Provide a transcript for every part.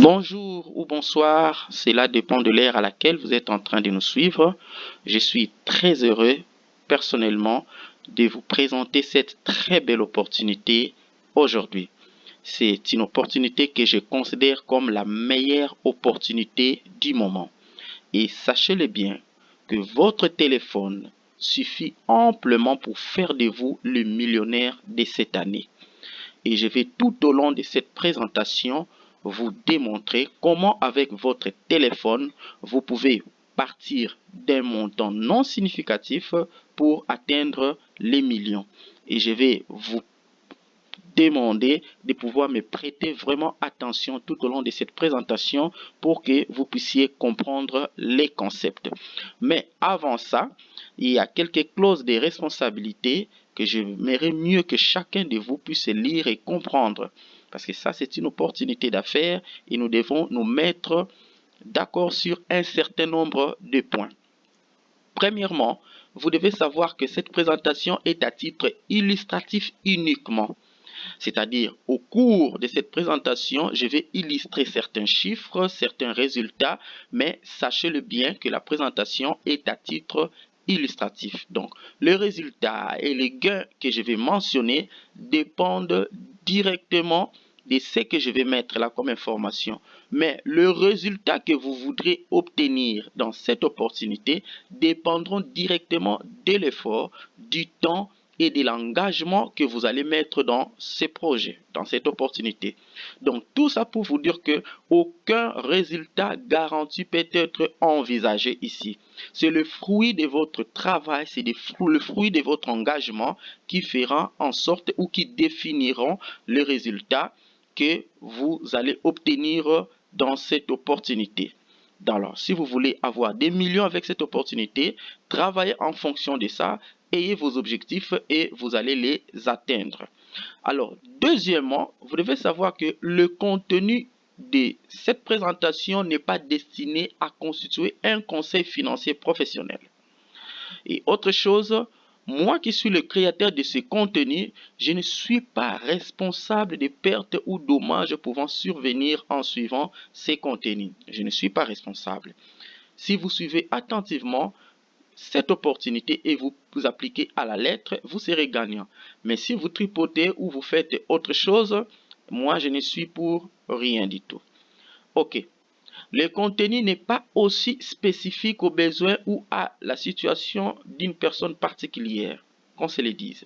Bonjour ou bonsoir, cela dépend de l'ère à laquelle vous êtes en train de nous suivre. Je suis très heureux, personnellement, de vous présenter cette très belle opportunité aujourd'hui. C'est une opportunité que je considère comme la meilleure opportunité du moment. Et sachez-le bien, que votre téléphone suffit amplement pour faire de vous le millionnaire de cette année. Et je vais tout au long de cette présentation vous démontrer comment avec votre téléphone, vous pouvez partir d'un montant non significatif pour atteindre les millions. Et je vais vous demander de pouvoir me prêter vraiment attention tout au long de cette présentation pour que vous puissiez comprendre les concepts. Mais avant ça, il y a quelques clauses de responsabilité que j'aimerais mieux que chacun de vous puisse lire et comprendre. Parce que ça, c'est une opportunité d'affaires et nous devons nous mettre d'accord sur un certain nombre de points. Premièrement, vous devez savoir que cette présentation est à titre illustratif uniquement. C'est-à-dire, au cours de cette présentation, je vais illustrer certains chiffres, certains résultats, mais sachez-le bien que la présentation est à titre illustratif. Donc, le résultat et les gains que je vais mentionner dépendent directement de ce que je vais mettre là comme information. Mais le résultat que vous voudrez obtenir dans cette opportunité dépendront directement de l'effort, du temps et de l'engagement que vous allez mettre dans ces projets, dans cette opportunité. Donc, tout ça pour vous dire que aucun résultat garanti peut être envisagé ici. C'est le fruit de votre travail, c'est le fruit de votre engagement qui fera en sorte ou qui définiront le résultat que vous allez obtenir dans cette opportunité. Alors, si vous voulez avoir des millions avec cette opportunité, travaillez en fonction de ça, ayez vos objectifs et vous allez les atteindre. Alors, deuxièmement, vous devez savoir que le contenu de cette présentation n'est pas destiné à constituer un conseil financier professionnel. Et autre chose, moi qui suis le créateur de ce contenu, je ne suis pas responsable des pertes ou dommages pouvant survenir en suivant ces contenus. Je ne suis pas responsable. Si vous suivez attentivement cette opportunité et vous appliquez à la lettre, vous serez gagnant. Mais si vous tripotez ou vous faites autre chose, moi je ne suis pour rien du tout. Ok. Le contenu n'est pas aussi spécifique aux besoins ou à la situation d'une personne particulière, qu'on se le dise.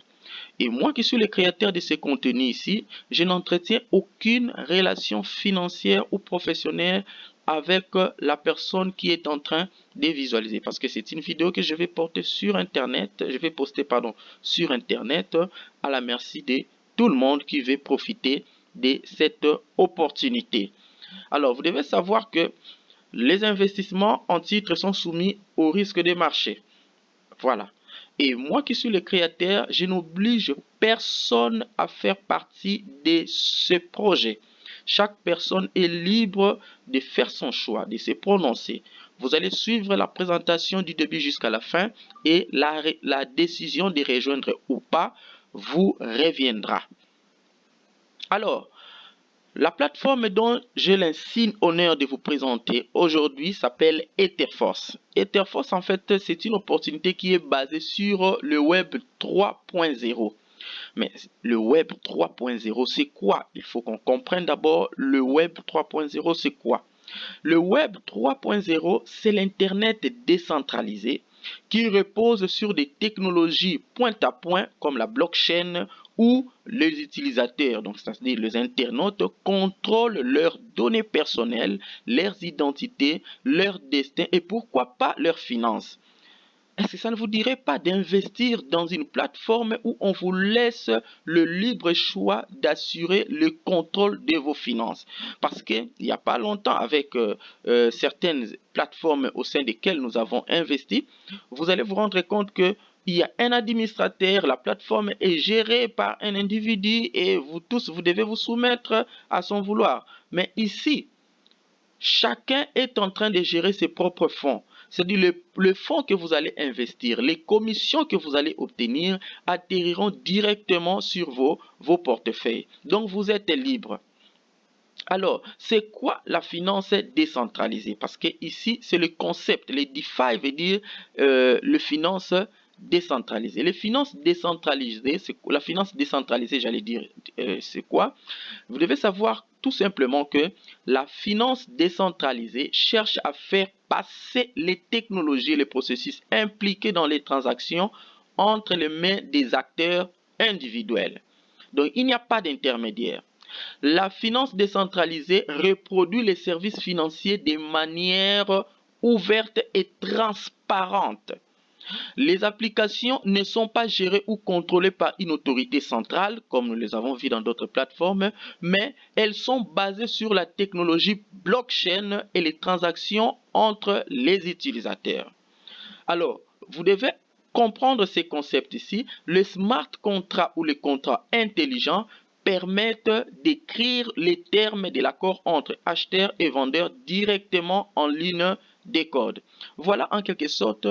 Et moi qui suis le créateur de ce contenu ici, je n'entretiens aucune relation financière ou professionnelle avec la personne qui est en train de visualiser. Parce que c'est une vidéo que je vais porter sur Internet, sur Internet à la merci de tout le monde qui veut profiter de cette opportunité. Alors, vous devez savoir que les investissements en titres sont soumis au risque de marché. Voilà. Et moi qui suis le créateur, je n'oblige personne à faire partie de ce projet. Chaque personne est libre de faire son choix, de se prononcer. Vous allez suivre la présentation du début jusqu'à la fin et la décision de rejoindre ou pas vous reviendra. Alors, la plateforme dont j'ai l'insigne honneur de vous présenter aujourd'hui s'appelle Etherforce. Etherforce, en fait, c'est une opportunité qui est basée sur le Web 3.0. Mais le Web 3.0, c'est quoi? Il faut qu'on comprenne d'abord le Web 3.0, c'est quoi? Le Web 3.0, c'est l'Internet décentralisé qui repose sur des technologies point à point comme la blockchain où les utilisateurs, donc c'est-à-dire les internautes, contrôlent leurs données personnelles, leurs identités, leur destin et pourquoi pas leurs finances. Est-ce que ça ne vous dirait pas d'investir dans une plateforme où on vous laisse le libre choix d'assurer le contrôle de vos finances? Parce qu'il n'y a pas longtemps, avec certaines plateformes au sein desquelles nous avons investi, vous allez vous rendre compte que il y a un administrateur, la plateforme est gérée par un individu et vous tous, vous devez vous soumettre à son vouloir. Mais ici, chacun est en train de gérer ses propres fonds. C'est-à-dire le fonds que vous allez investir, les commissions que vous allez obtenir atterriront directement sur vos portefeuilles. Donc vous êtes libre. Alors, c'est quoi la finance décentralisée? Parce que ici, c'est le concept. Les DeFi veut dire le finance décentralisée. Les finances décentralisées, la finance décentralisée, j'allais dire, c'est quoi? Vous devez savoir tout simplement que la finance décentralisée cherche à faire passer les technologies et les processus impliqués dans les transactions entre les mains des acteurs individuels. Donc, il n'y a pas d'intermédiaire. La finance décentralisée reproduit les services financiers de manière ouverte et transparente. Les applications ne sont pas gérées ou contrôlées par une autorité centrale, comme nous les avons vu dans d'autres plateformes, mais elles sont basées sur la technologie blockchain et les transactions entre les utilisateurs. Alors, vous devez comprendre ces concepts ici. Le smart contract ou les contrats intelligents permettent d'écrire les termes de l'accord entre acheteur et vendeur directement en ligne des codes. Voilà en quelque sorte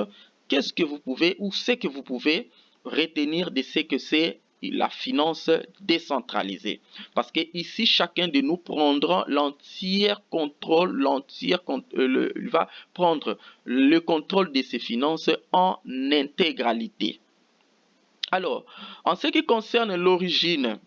qu'est-ce que vous pouvez ou ce que vous pouvez retenir de ce que c'est la finance décentralisée. Parce que ici, chacun de nous prendra l'entier contrôle, il va prendre le contrôle de ses finances en intégralité. Alors, en ce qui concerne l'origine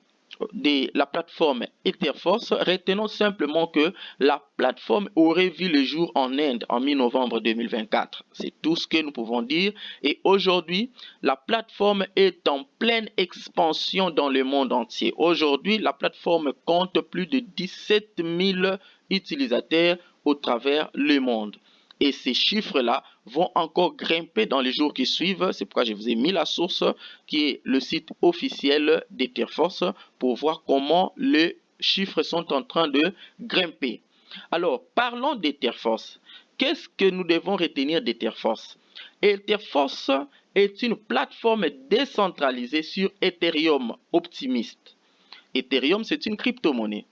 de la plateforme Etherforce, retenons simplement que la plateforme aurait vu le jour en Inde en mi-novembre 2024. C'est tout ce que nous pouvons dire. Et aujourd'hui, la plateforme est en pleine expansion dans le monde entier. Aujourd'hui, la plateforme compte plus de 17 000 utilisateurs au travers le monde. Et ces chiffres-là vont encore grimper dans les jours qui suivent. C'est pourquoi je vous ai mis la source qui est le site officiel d'Etherforce pour voir comment les chiffres sont en train de grimper. Alors, parlons d'Etherforce. Qu'est-ce que nous devons retenir d'Etherforce? Etherforce est une plateforme décentralisée sur Ethereum Optimist. Ethereum, c'est une crypto-monnaie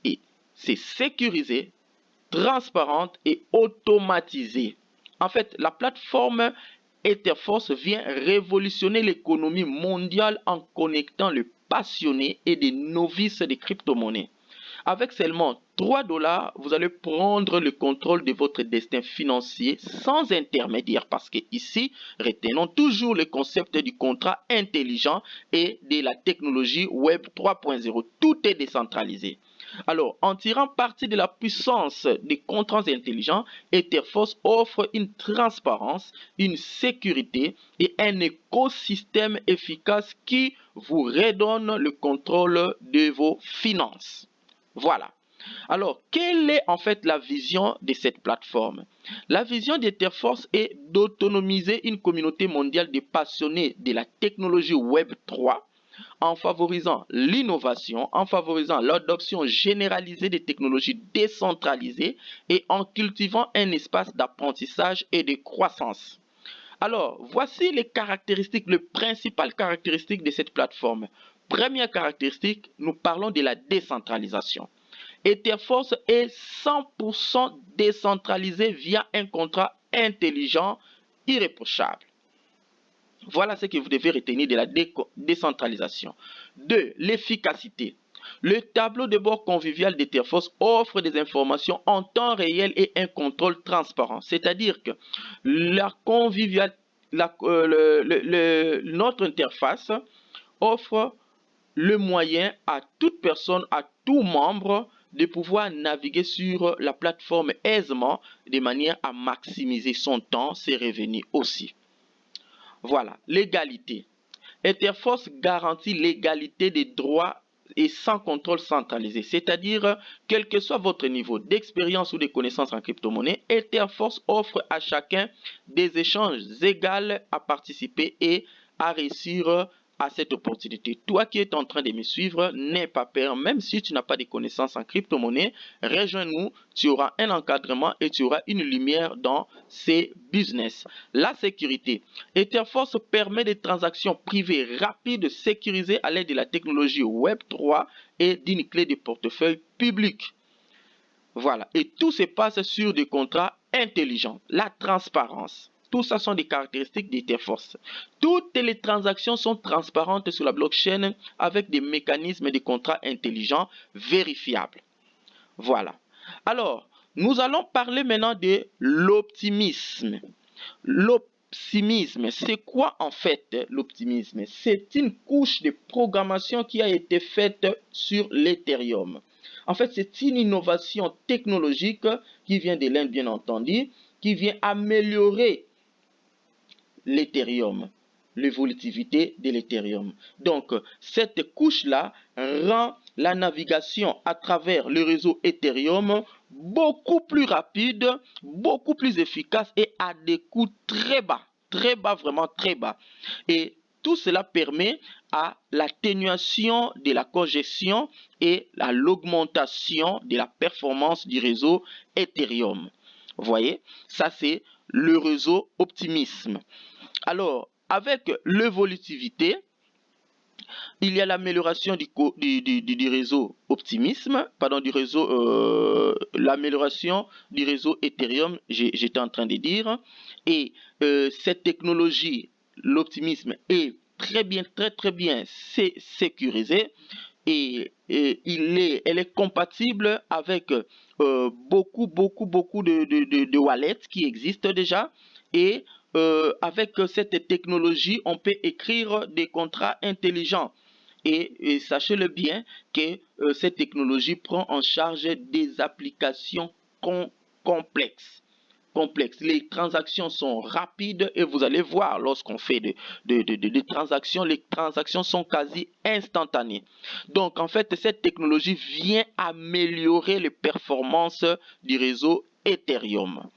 et c'est sécurisé, transparente et automatisée. En fait, la plateforme Etherforce vient révolutionner l'économie mondiale en connectant les passionnés et des novices des crypto-monnaies. Avec seulement 3 $, vous allez prendre le contrôle de votre destin financier sans intermédiaire parce que ici, retenons toujours le concept du contrat intelligent et de la technologie Web 3.0. Tout est décentralisé. Alors, en tirant parti de la puissance des contrats intelligents, Etherforce offre une transparence, une sécurité et un écosystème efficace qui vous redonne le contrôle de vos finances. Voilà. Alors, quelle est en fait la vision de cette plateforme? La vision d'Etherforce est d'autonomiser une communauté mondiale de passionnés de la technologie Web 3 en favorisant l'innovation, en favorisant l'adoption généralisée des technologies décentralisées et en cultivant un espace d'apprentissage et de croissance. Alors, voici les caractéristiques, les principales caractéristiques de cette plateforme. Première caractéristique, nous parlons de la décentralisation. Etherforce est 100% décentralisé via un contrat intelligent, irréprochable. Voilà ce que vous devez retenir de la décentralisation. 2. L'efficacité. Le tableau de bord convivial d'Etherforce offre des informations en temps réel et un contrôle transparent. C'est-à-dire que notre interface offre le moyen à toute personne, à tout membre de pouvoir naviguer sur la plateforme aisément de manière à maximiser son temps, ses revenus aussi. Voilà, l'égalité. Etherforce garantit l'égalité des droits et sans contrôle centralisé. C'est-à-dire, quel que soit votre niveau d'expérience ou de connaissances en crypto-monnaie, Etherforce offre à chacun des échanges égaux à participer et à réussir à cette opportunité. Toi qui es en train de me suivre, n'aie pas peur, même si tu n'as pas de connaissances en crypto-monnaie, rejoins-nous, tu auras un encadrement et tu auras une lumière dans ces business. La sécurité. Etherforce permet des transactions privées rapides, sécurisées à l'aide de la technologie Web3 et d'une clé de portefeuille publique. Voilà, et tout se passe sur des contrats intelligents. La transparence. Tout ça sont des caractéristiques d'Etherforce. Toutes les transactions sont transparentes sur la blockchain avec des mécanismes de contrats intelligents vérifiables. Voilà. Alors, nous allons parler maintenant de l'optimisme. L'optimisme, c'est quoi en fait l'optimisme? C'est une couche de programmation qui a été faite sur l'Ethereum. En fait, c'est une innovation technologique qui vient de l'Inde, bien entendu, qui vient améliorer l'Ethereum, l'évolutivité de l'Ethereum. Donc, cette couche-là rend la navigation à travers le réseau Ethereum beaucoup plus rapide, beaucoup plus efficace et à des coûts très bas, vraiment très bas. Et tout cela permet à l'atténuation de la congestion et à l'augmentation de la performance du réseau Ethereum. Vous voyez, ça c'est le réseau optimisme. Alors, avec l'évolutivité, il y a l'amélioration du réseau optimisme, pardon, l'amélioration du réseau Ethereum, j'étais en train de dire, et cette technologie, l'optimisme, est très bien sécurisée et elle est compatible avec beaucoup de wallets qui existent déjà et avec cette technologie, on peut écrire des contrats intelligents. Et sachez-le bien que cette technologie prend en charge des applications complexes. Les transactions sont rapides et vous allez voir lorsqu'on fait des transactions, les transactions sont quasi instantanées. Donc en fait, cette technologie vient améliorer les performances du réseau Ethereum.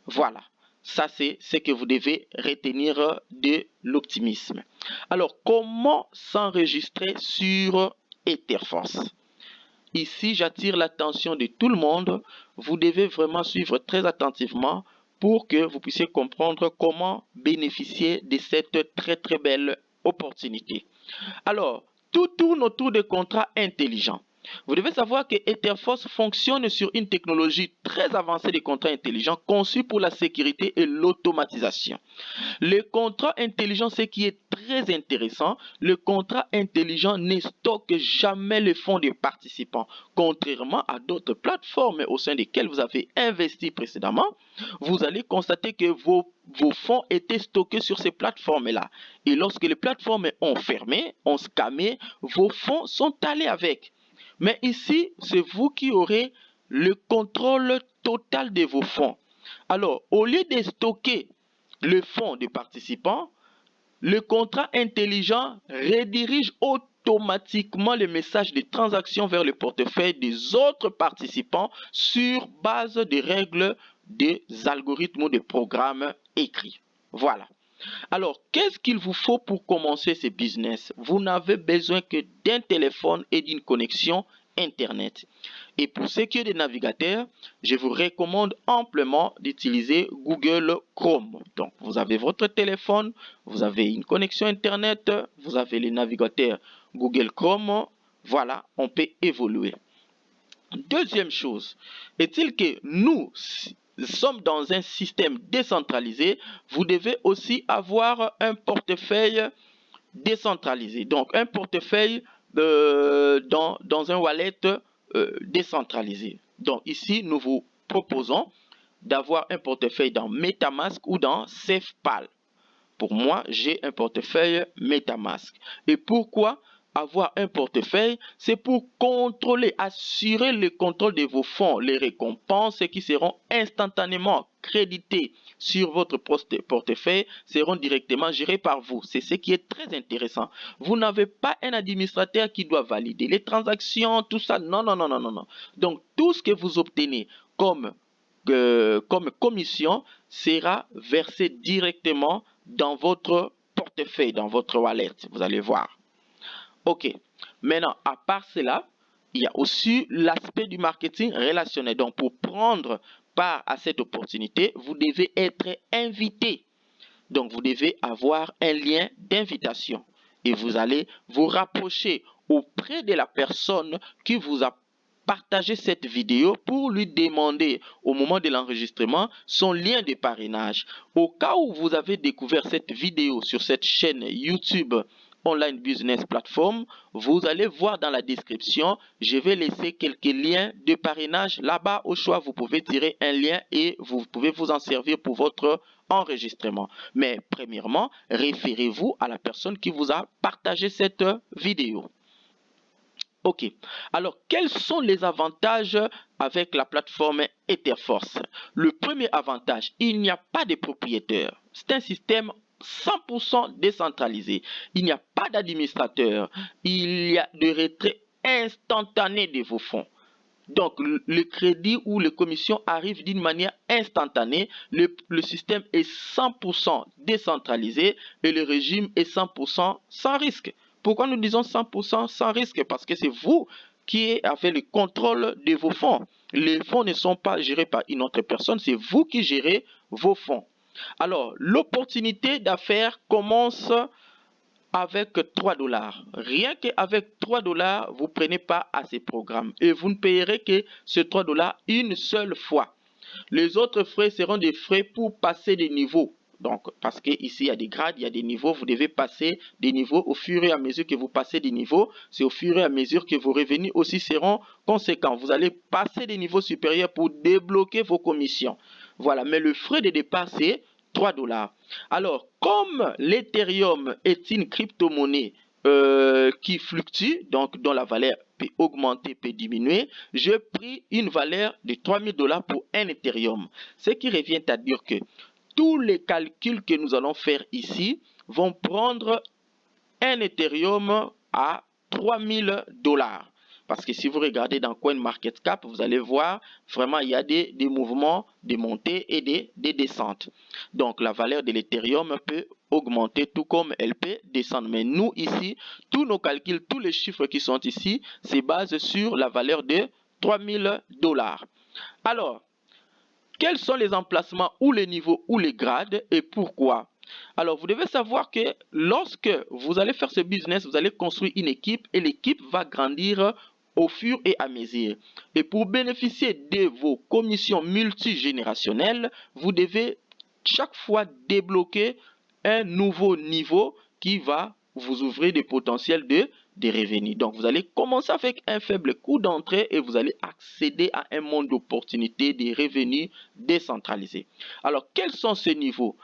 Voilà, ça c'est ce que vous devez retenir de l'optimisme. Alors, comment s'enregistrer sur Etherforce? Ici, j'attire l'attention de tout le monde. Vous devez vraiment suivre très attentivement pour que vous puissiez comprendre comment bénéficier de cette très belle opportunité. Alors, tout tourne autour des contrats intelligents. Vous devez savoir que Etherforce fonctionne sur une technologie très avancée de contrats intelligents conçue pour la sécurité et l'automatisation. Le contrat intelligent, ce qui est très intéressant, le contrat intelligent ne stocke jamais les fonds des participants. Contrairement à d'autres plateformes au sein desquelles vous avez investi précédemment, vous allez constater que vos fonds étaient stockés sur ces plateformes-là. Et lorsque les plateformes ont fermé, ont scammé, vos fonds sont allés avec. Mais ici, c'est vous qui aurez le contrôle total de vos fonds. Alors, au lieu de stocker le fonds des participants, le contrat intelligent redirige automatiquement le message de transaction vers le portefeuille des autres participants sur base des règles des algorithmes ou des programmes écrits. Voilà. Alors, qu'est-ce qu'il vous faut pour commencer ce business? Vous n'avez besoin que d'un téléphone et d'une connexion Internet. Et pour ce qui est des navigateurs, je vous recommande amplement d'utiliser Google Chrome. Donc, vous avez votre téléphone, vous avez une connexion Internet, vous avez les navigateurs Google Chrome. Voilà, on peut évoluer. Deuxième chose, est-il que nous sommes dans un système décentralisé, vous devez aussi avoir un portefeuille décentralisé. Donc, un portefeuille dans un wallet décentralisé. Donc, ici, nous vous proposons d'avoir un portefeuille dans MetaMask ou dans SafePal. Pour moi, j'ai un portefeuille MetaMask. Et pourquoi avoir un portefeuille? C'est pour contrôler, assurer le contrôle de vos fonds, les récompenses qui seront instantanément créditées sur votre portefeuille seront directement gérées par vous. C'est ce qui est très intéressant. Vous n'avez pas un administrateur qui doit valider les transactions, tout ça. Non. Donc, tout ce que vous obtenez comme commission sera versé directement dans votre portefeuille, dans votre wallet. Vous allez voir. Ok. Maintenant, à part cela, il y a aussi l'aspect du marketing relationnel. Donc, pour prendre part à cette opportunité, vous devez être invité. Donc, vous devez avoir un lien d'invitation. Et vous allez vous rapprocher auprès de la personne qui vous a partagé cette vidéo pour lui demander au moment de l'enregistrement son lien de parrainage. Au cas où vous avez découvert cette vidéo sur cette chaîne YouTube Online Business Platform, vous allez voir dans la description, je vais laisser quelques liens de parrainage. Là-bas, au choix, vous pouvez tirer un lien et vous pouvez vous en servir pour votre enregistrement. Mais premièrement, référez-vous à la personne qui vous a partagé cette vidéo. Ok. Alors, quels sont les avantages avec la plateforme Etherforce? Le premier avantage, il n'y a pas de propriétaire. C'est un système 100% décentralisé. Il n'y a pas d'administrateur. Il y a de retrait instantané de vos fonds. Donc, le crédit ou les commissions arrivent d'une manière instantanée. Le système est 100% décentralisé et le régime est 100% sans risque. Pourquoi nous disons 100% sans risque? Parce que c'est vous qui avez le contrôle de vos fonds. Les fonds ne sont pas gérés par une autre personne, c'est vous qui gérez vos fonds. Alors, l'opportunité d'affaires commence avec 3 dollars. Rien qu'avec 3 dollars, vous prenez part à ces programmes et vous ne payerez que ce 3 dollars une seule fois. Les autres frais seront des frais pour passer des niveaux. Donc, parce qu'ici, il y a des grades, il y a des niveaux, vous devez passer des niveaux au fur et à mesure que vous passez des niveaux. C'est au fur et à mesure que vos revenus aussi seront conséquents. Vous allez passer des niveaux supérieurs pour débloquer vos commissions. Voilà, mais le frais de départ, c'est 3 dollars. Alors, comme l'Ethereum est une crypto-monnaie qui fluctue, donc dont la valeur peut augmenter, peut diminuer, j'ai pris une valeur de 3000 dollars pour un Ethereum. Ce qui revient à dire que tous les calculs que nous allons faire ici vont prendre un Ethereum à 3000 dollars. Parce que si vous regardez dans CoinMarketCap, vous allez voir vraiment il y a des mouvements, des montées et des descentes. Donc la valeur de l'Ethereum peut augmenter tout comme elle peut descendre. Mais nous ici, tous nos calculs, tous les chiffres qui sont ici, se basent sur la valeur de 3000 dollars. Alors, quels sont les emplacements ou les niveaux ou les grades et pourquoi? Alors, vous devez savoir que lorsque vous allez faire ce business, vous allez construire une équipe et l'équipe va grandir au fur et à mesure. Et pour bénéficier de vos commissions multigénérationnelles, vous devez chaque fois débloquer un nouveau niveau qui va vous ouvrir des potentiels de revenus. Donc, vous allez commencer avec un faible coût d'entrée et vous allez accéder à un monde d'opportunités, de revenus décentralisés. Alors, quels sont ces niveaux?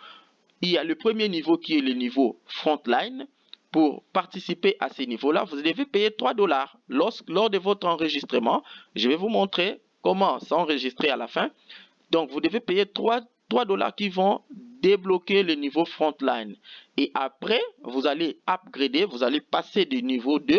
Il y a le premier niveau qui est le niveau frontline. Pour participer à ces niveaux-là, vous devez payer 3 dollars. Lors de votre enregistrement, je vais vous montrer comment s'enregistrer à la fin. Donc, vous devez payer 3 dollars qui vont débloquer le niveau frontline. Et après, vous allez upgrader, vous allez passer du niveau 2.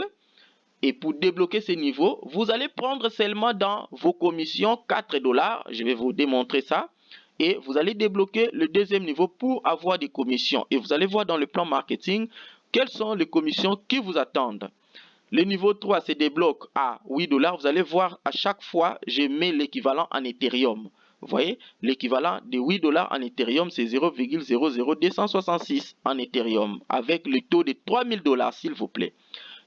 Et pour débloquer ces niveaux, vous allez prendre seulement dans vos commissions 4 dollars. Je vais vous démontrer ça. Et vous allez débloquer le deuxième niveau pour avoir des commissions. Et vous allez voir dans le plan marketing quelles sont les commissions qui vous attendent. Le niveau 3 se débloque à 8 dollars. Vous allez voir à chaque fois, je mets l'équivalent en Ethereum. Vous voyez, l'équivalent de 8 dollars en Ethereum, c'est 0,00266 en Ethereum avec le taux de 3000 dollars, s'il vous plaît.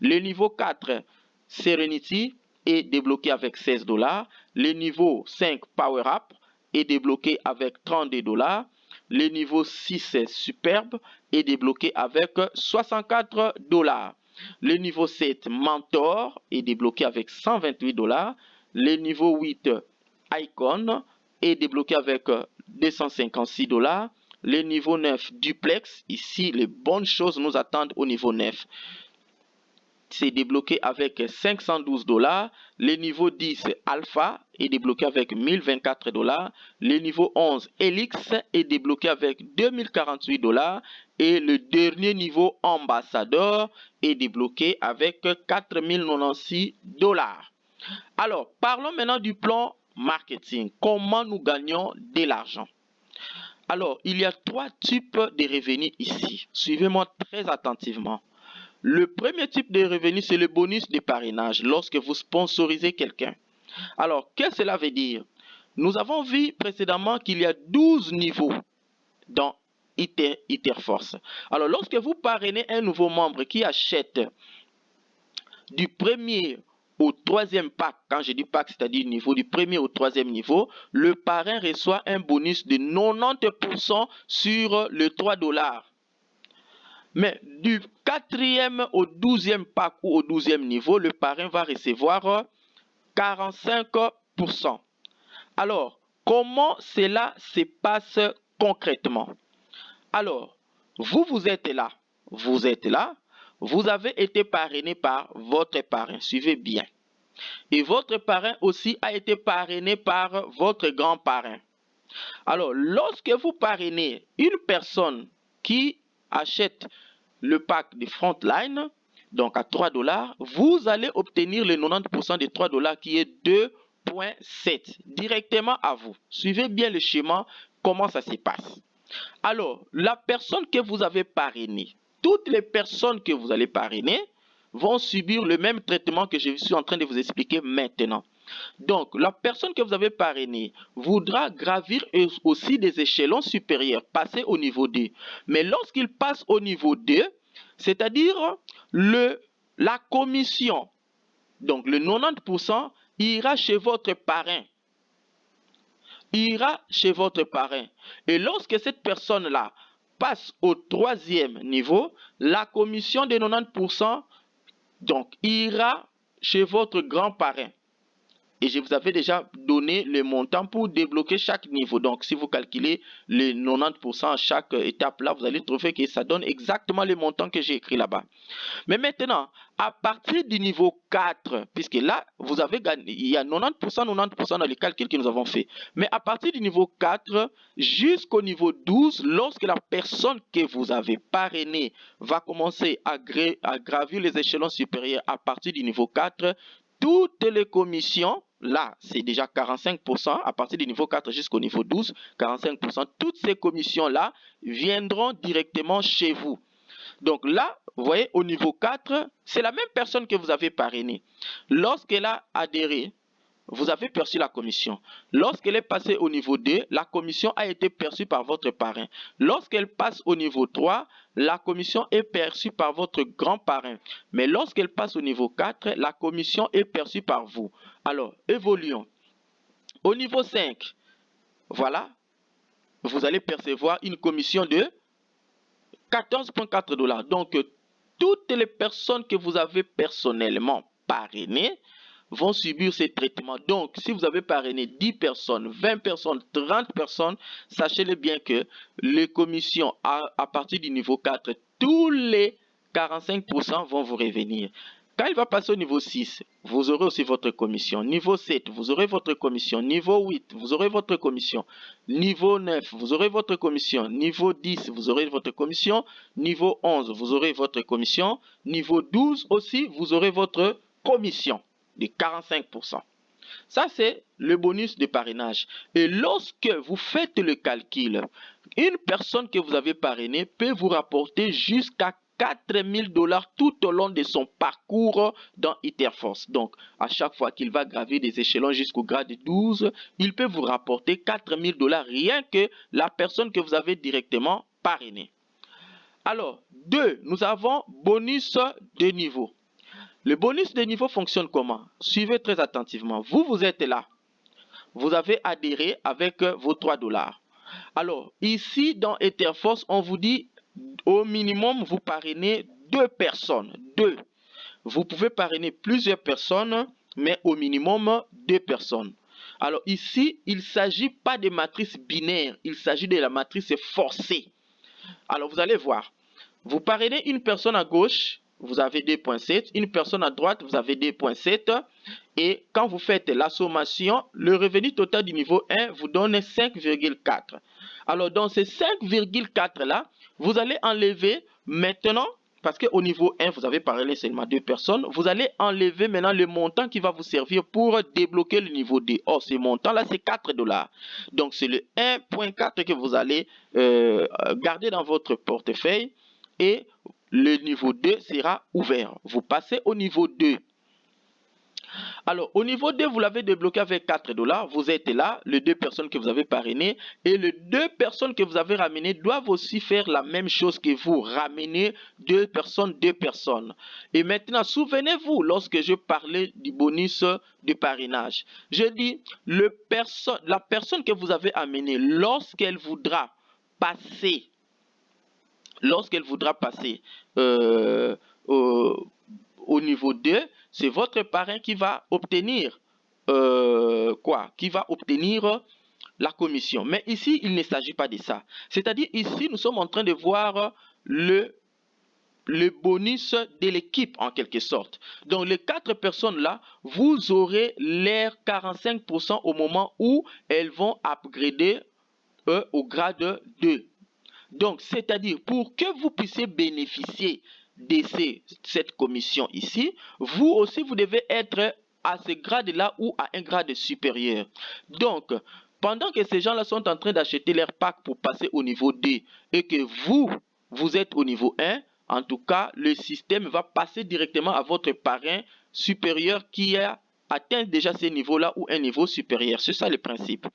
Le niveau 4, Serenity, est débloqué avec 16 dollars. Le niveau 5, Power Up, est débloqué avec 32 dollars. Le niveau 6, Superbe, est débloqué avec 64 dollars. Le niveau 7, Mentor, est débloqué avec 128 dollars. Le niveau 8, Icon, est débloqué avec 256 dollars. Le niveau 9, Duplex, ici les bonnes choses nous attendent au niveau 9. C'est débloqué avec 512 dollars. Le niveau 10 Alpha est débloqué avec 1024 dollars. Le niveau 11 Helix est débloqué avec 2048 dollars. Et le dernier niveau Ambassadeur est débloqué avec 4096 dollars. Alors, parlons maintenant du plan marketing. Comment nous gagnons de l'argent? Alors, il y a 3 types de revenus ici. Suivez-moi très attentivement. Le premier type de revenu, c'est le bonus de parrainage lorsque vous sponsorisez quelqu'un. Alors, qu'est-ce que cela veut dire? Nous avons vu précédemment qu'il y a 12 niveaux dans Etherforce. Alors, lorsque vous parrainez un nouveau membre qui achète du premier au troisième pack, quand je dis pack, c'est-à-dire niveau du premier au troisième niveau, le parrain reçoit un bonus de 90% sur le 3 dollars. Mais du 4e au 12e pack ou au 12e niveau, le parrain va recevoir 45%. Alors, comment cela se passe concrètement? Alors, vous êtes là, vous avez été parrainé par votre parrain, suivez bien. Et votre parrain aussi a été parrainé par votre grand parrain. Alors, lorsque vous parrainez une personne qui achète le pack de Frontline, donc à 3 $, vous allez obtenir le 90% des 3 $ qui est 2,7 directement à vous. Suivez bien le schéma, comment ça se passe. Alors, la personne que vous avez parrainée, toutes les personnes que vous allez parrainer vont subir le même traitement que je suis en train de vous expliquer maintenant. Donc, la personne que vous avez parrainée voudra gravir aussi des échelons supérieurs, passer au niveau 2. Mais lorsqu'il passe au niveau 2, c'est-à-dire la commission, donc le 90%, ira chez votre parrain. Ira chez votre parrain. Et lorsque cette personne-là passe au 3e niveau, la commission de 90% donc ira chez votre grand parrain. Et je vous avais déjà donné le montant pour débloquer chaque niveau. Donc, si vous calculez les 90% à chaque étape là, vous allez trouver que ça donne exactement le montant que j'ai écrit là-bas. Mais maintenant, à partir du niveau 4, puisque là, vous avez gagné, il y a 90% dans les calculs que nous avons fait. Mais à partir du niveau 4 jusqu'au niveau 12, lorsque la personne que vous avez parrainée va commencer à gravir les échelons supérieurs à partir du niveau 4, toutes les commissions, là, c'est déjà 45%, à partir du niveau 4 jusqu'au niveau 12, 45%, toutes ces commissions-là viendront directement chez vous. Donc là, vous voyez, au niveau 4, c'est la même personne que vous avez parrainée. Lorsqu'elle a adhéré, vous avez perçu la commission. Lorsqu'elle est passée au niveau 2, la commission a été perçue par votre parrain. Lorsqu'elle passe au niveau 3, la commission est perçue par votre grand parrain. Mais lorsqu'elle passe au niveau 4, la commission est perçue par vous. Alors, évoluons. Au niveau 5, voilà, vous allez percevoir une commission de 14,4 $. Donc, toutes les personnes que vous avez personnellement parrainées vont subir ces traitements. Donc, si vous avez parrainé 10 personnes, 20 personnes, 30 personnes, sachez-le bien que les commissions à partir du niveau 4, tous les 45% vont vous revenir. Quand il va passer au niveau 6, vous aurez aussi votre commission. Niveau 7, vous aurez votre commission. Niveau 8, vous aurez votre commission. Niveau 9, vous aurez votre commission. Niveau 10, vous aurez votre commission. Niveau 11, vous aurez votre commission. Niveau 12 aussi, vous aurez votre commission de 45%. Ça, c'est le bonus de parrainage. Et lorsque vous faites le calcul, une personne que vous avez parrainée peut vous rapporter jusqu'à 4 000 $ tout au long de son parcours dans Etherforce. Donc, à chaque fois qu'il va gravir des échelons jusqu'au grade 12, il peut vous rapporter 4 000 $ rien que la personne que vous avez directement parrainée. Alors, 2, nous avons bonus de niveau. Le bonus de niveau fonctionne comment? Suivez très attentivement. Vous êtes là. Vous avez adhéré avec vos 3 $. Alors, ici, dans Etherforce, on vous dit, au minimum, vous parrainez 2 personnes. 2. Vous pouvez parrainer plusieurs personnes, mais au minimum 2 personnes. Alors ici, il ne s'agit pas de matrice binaire, il s'agit de la matrice forcée. Alors vous allez voir, vous parrainez une personne à gauche, vous avez 2,7, une personne à droite, vous avez 2,7, et quand vous faites la sommation, le revenu total du niveau 1 vous donne 5,4. Alors dans ces 5,4 là, vous allez enlever maintenant, parce qu'au niveau 1, vous avez parrainé seulement 2 personnes, vous allez enlever maintenant le montant qui va vous servir pour débloquer le niveau 2. Or, ce montant-là, c'est 4 $. Donc, c'est le 1,4 que vous allez garder dans votre portefeuille et le niveau 2 sera ouvert. Vous passez au niveau 2. Alors, au niveau 2, vous l'avez débloqué avec 4 $. Vous êtes là, les 2 personnes que vous avez parrainées. Et les 2 personnes que vous avez ramenées doivent aussi faire la même chose que vous. Ramener 2 personnes, 2 personnes. Et maintenant, souvenez-vous, lorsque je parlais du bonus de parrainage, je dis, la personne que vous avez amenée, lorsqu'elle voudra passer lorsqu'elle voudra passer euh, au, au niveau 2, c'est votre parrain qui va obtenir qui va obtenir la commission. Mais ici, il ne s'agit pas de ça. C'est-à-dire ici, nous sommes en train de voir le bonus de l'équipe en quelque sorte. Donc les 4 personnes là, vous aurez l'air 45% au moment où elles vont upgrader au grade 2. Donc c'est-à-dire pour que vous puissiez bénéficier de cette commission ici, vous aussi vous devez être à ce grade là ou à un grade supérieur. Donc pendant que ces gens là sont en train d'acheter leur pack pour passer au niveau 2 et que vous êtes au niveau 1, en tout cas, le système va passer directement à votre parrain supérieur qui a atteint déjà ce niveau-là ou un niveau supérieur. C'est ça le principe.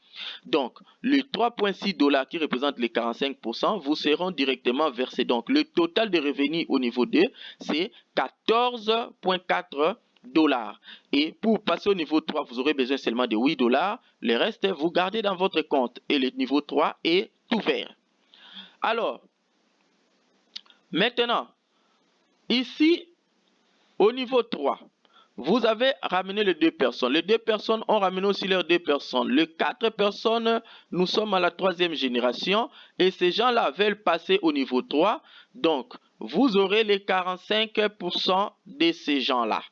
Donc, les 3,6 dollars qui représentent les 45% vous seront directement versés. Donc, le total de revenus au niveau 2, c'est 14,4 dollars. Et pour passer au niveau 3, vous aurez besoin seulement de 8 dollars. Le reste, vous gardez dans votre compte. Et le niveau 3 est ouvert. Alors, maintenant, ici, au niveau 3, vous avez ramené les 2 personnes. Les 2 personnes ont ramené aussi leurs 2 personnes. Les 4 personnes, nous sommes à la 3e génération et ces gens-là veulent passer au niveau 3. Donc, vous aurez les 45% de ces gens-là.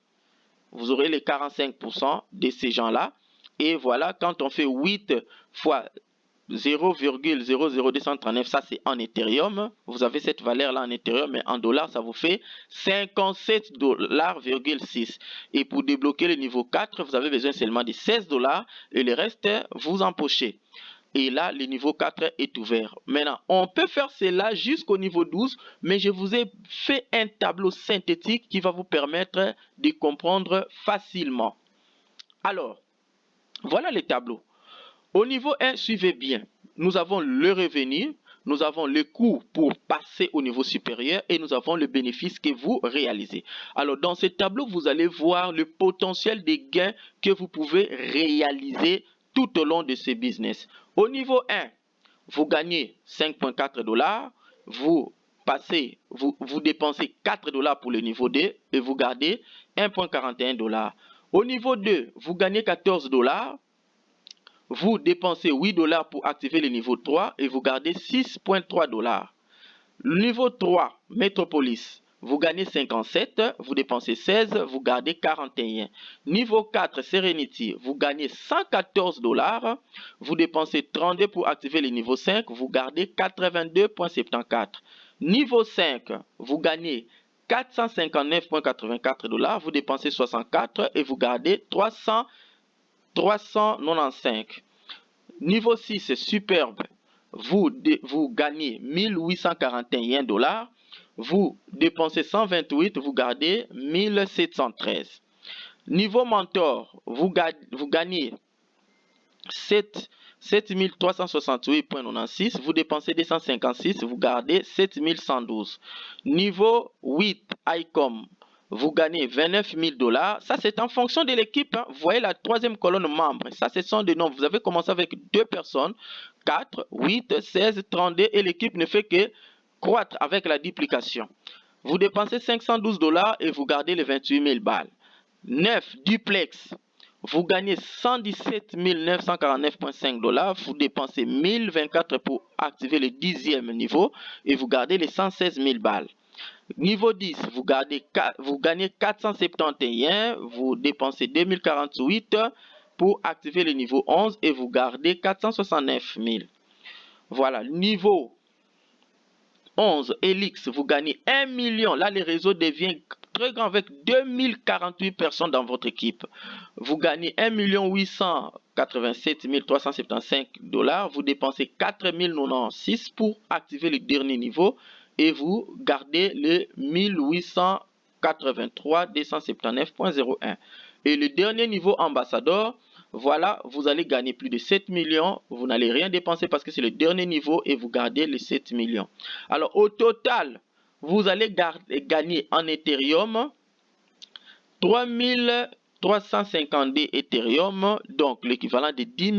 Vous aurez les 45% de ces gens-là. Et voilà, quand on fait 8 fois 0,00239, ça c'est en Ethereum. Vous avez cette valeur-là en Ethereum, mais en dollars, ça vous fait 57,6 dollars. Et pour débloquer le niveau 4, vous avez besoin seulement de 16 dollars et le reste, vous empochez. Et là, le niveau 4 est ouvert. Maintenant, on peut faire cela jusqu'au niveau 12, mais je vous ai fait un tableau synthétique qui va vous permettre de comprendre facilement. Alors, voilà le tableau. Au niveau 1, suivez bien. Nous avons le revenu, nous avons le coût pour passer au niveau supérieur et nous avons le bénéfice que vous réalisez. Alors, dans ce tableau, vous allez voir le potentiel des gains que vous pouvez réaliser tout au long de ce business. Au niveau 1, vous gagnez 5,4 dollars, vous dépensez 4 dollars pour le niveau 2 et vous gardez 1,41 dollars. Au niveau 2, vous gagnez 14 dollars. Vous dépensez 8 dollars pour activer le niveau 3 et vous gardez 6,3 dollars. Le niveau 3, Metropolis, vous gagnez 57, vous dépensez 16, vous gardez 41. Niveau 4, Serenity, vous gagnez 114 dollars, vous dépensez 32 pour activer le niveau 5, vous gardez 82,74. Niveau 5, vous gagnez 459,84 dollars, vous dépensez 64 et vous gardez 395. Niveau 6, c'est superbe. Vous gagnez 1841 dollars. Vous dépensez 128, vous gardez 1713. Niveau mentor, vous gagnez 7368,96. Vous dépensez 256, vous gardez 7112. Niveau 8, ICOM. Vous gagnez 29 000 dollars. Ça, c'est en fonction de l'équipe. Vous voyez la 3e colonne membre. Ça, ce sont des nombres. Vous avez commencé avec 2 personnes. 4, 8, 16, 32. Et l'équipe ne fait que croître avec la duplication. Vous dépensez 512 dollars et vous gardez les 28 000 balles. 9, duplex. Vous gagnez 117 949,5 dollars. Vous dépensez 1024 pour activer le 10e niveau. Et vous gardez les 116 000 balles. Niveau 10, vous gagnez 471, vous dépensez 2048 pour activer le niveau 11 et vous gardez 469 000. Voilà, niveau 11, Elix, vous gagnez 1 million. Là, le réseau devient très grand avec 2048 personnes dans votre équipe. Vous gagnez 1 887 375 dollars. Vous dépensez 4 096 pour activer le dernier niveau. Et vous gardez le 1883 279,01. Et le dernier niveau ambassadeur, voilà, vous allez gagner plus de 7 millions. Vous n'allez rien dépenser parce que c'est le dernier niveau et vous gardez les 7 millions. Alors, au total, vous allez gagner en Ethereum 3 350D Ethereum, donc l'équivalent de 10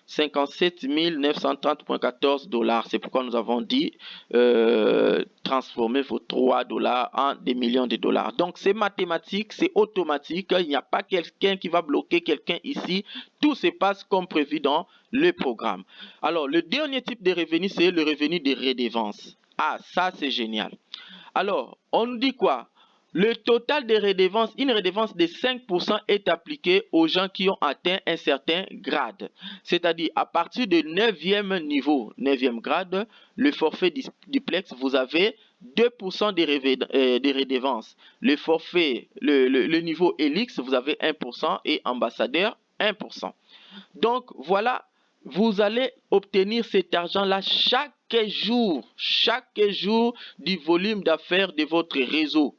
57 930,14 $. C'est pourquoi nous avons dit transformer vos 3 $ en des millions de dollars. Donc c'est mathématique, c'est automatique. Il n'y a pas quelqu'un qui va bloquer quelqu'un ici. Tout se passe comme prévu dans le programme. Alors le dernier type de revenu, c'est le revenu de redevance. Ah, ça c'est génial. Alors, on nous dit quoi? Le total des redevances, une redevance de 5% est appliquée aux gens qui ont atteint un certain grade. C'est-à-dire, à partir du 9e niveau, 9e grade, le forfait duplex, vous avez 2% des redevances. Le forfait, le niveau Helix, vous avez 1% et ambassadeur, 1%. Donc, voilà, vous allez obtenir cet argent-là chaque jour du volume d'affaires de votre réseau.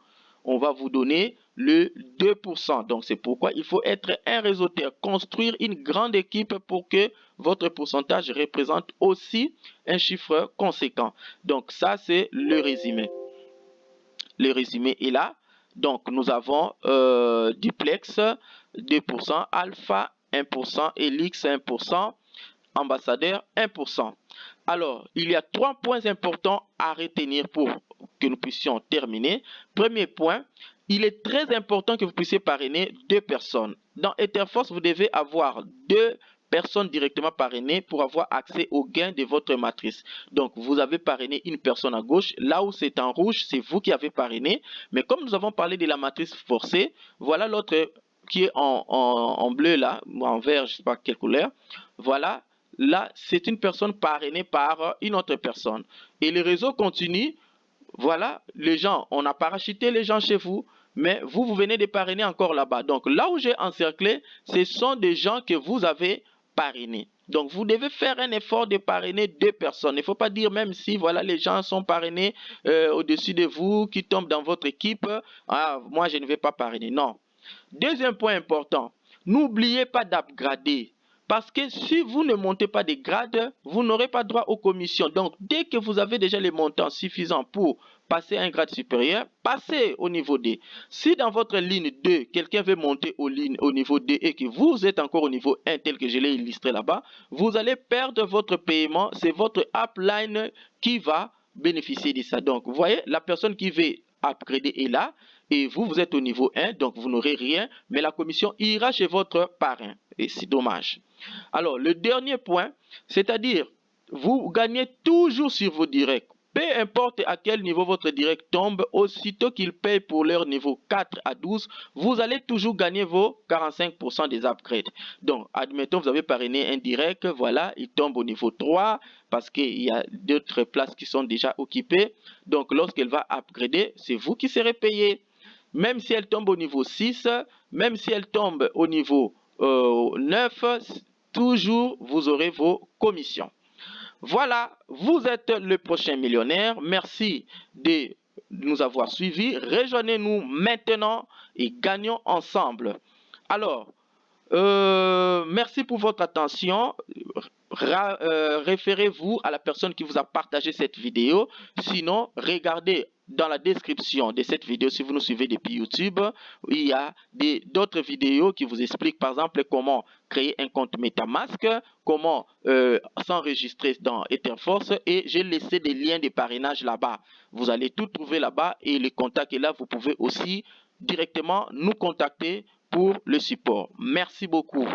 On va vous donner le 2%. Donc, c'est pourquoi il faut être un réseauteur, construire une grande équipe pour que votre pourcentage représente aussi un chiffre conséquent. Donc, ça, c'est le résumé. Le résumé est là. Donc, nous avons Duplex, 2%, Alpha, 1%, Helix, 1%, Ambassadeur, 1%. Alors, il y a 3 points importants à retenir pour que nous puissions terminer. Premier point, il est très important que vous puissiez parrainer 2 personnes. Dans Etherforce, vous devez avoir 2 personnes directement parrainées pour avoir accès aux gains de votre matrice. Donc, vous avez parrainé une personne à gauche. Là où c'est en rouge, c'est vous qui avez parrainé. Mais comme nous avons parlé de la matrice forcée, voilà l'autre qui est en bleu là, ou en vert, je ne sais pas quelle couleur. Voilà. Là, c'est une personne parrainée par une autre personne. Et le réseau continue. Voilà, les gens, on a parachuté les gens chez vous, mais vous venez de parrainer encore là-bas. Donc, là où j'ai encerclé, ce sont des gens que vous avez parrainés. Donc, vous devez faire un effort de parrainer 2 personnes. Il ne faut pas dire, même si voilà, les gens sont parrainés au-dessus de vous, qui tombent dans votre équipe, ah, moi, je ne vais pas parrainer. Non. Deuxième point important, n'oubliez pas d'upgrader. Parce que si vous ne montez pas des grades, vous n'aurez pas droit aux commissions. Donc, dès que vous avez déjà les montants suffisants pour passer à un grade supérieur, passez au niveau D. Si dans votre ligne 2, quelqu'un veut monter au niveau D et que vous êtes encore au niveau 1 tel que je l'ai illustré là-bas, vous allez perdre votre paiement. C'est votre upline qui va bénéficier de ça. Donc, vous voyez, la personne qui veut upgrader est là et vous êtes au niveau 1, donc vous n'aurez rien, mais la commission ira chez votre parrain. Et c'est dommage. Alors, le dernier point, c'est-à-dire, vous gagnez toujours sur vos directs. Peu importe à quel niveau votre direct tombe, aussitôt qu'ils payent pour leur niveau 4 à 12, vous allez toujours gagner vos 45% des upgrades. Donc, admettons, vous avez parrainé un direct, voilà, il tombe au niveau 3 parce qu'il y a d'autres places qui sont déjà occupées. Donc, lorsqu'elle va upgrader, c'est vous qui serez payé. Même si elle tombe au niveau 6, même si elle tombe au niveau 9, toujours vous aurez vos commissions. Voilà, vous êtes le prochain millionnaire. Merci de nous avoir suivis. Rejoignez-nous maintenant et gagnons ensemble. Alors, merci pour votre attention. Référez-vous à la personne qui vous a partagé cette vidéo. Sinon, regardez dans la description de cette vidéo, si vous nous suivez depuis YouTube, il y a d'autres vidéos qui vous expliquent par exemple comment créer un compte MetaMask, comment s'enregistrer dans Etherforce, et j'ai laissé des liens de parrainage là-bas. Vous allez tout trouver là-bas et le contact est là. Vous pouvez aussi directement nous contacter pour le support. Merci beaucoup.